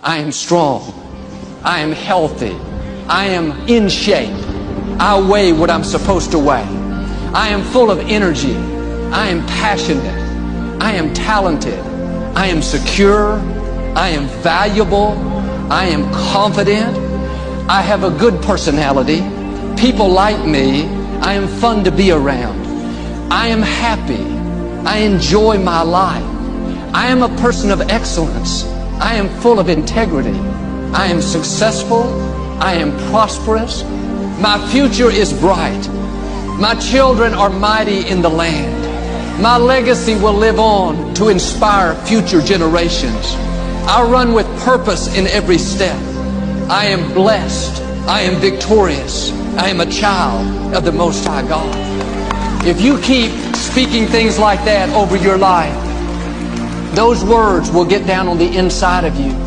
I am strong. I am healthy. I am in shape. I weigh what I'm supposed to weigh. I am full of energy. I am passionate. I am talented. I am secure. I am valuable. I am confident. I have a good personality. People like me. I am fun to be around. I am happy. I enjoy my life. I am a person of excellence. I am full of integrity. I am successful. I am prosperous. My future is bright. My children are mighty in the land. My legacy will live on to inspire future generations. I run with purpose in every step. I am blessed. I am victorious. I am a child of the Most High God. If you keep speaking things like that over your life, those words will get down on the inside of you.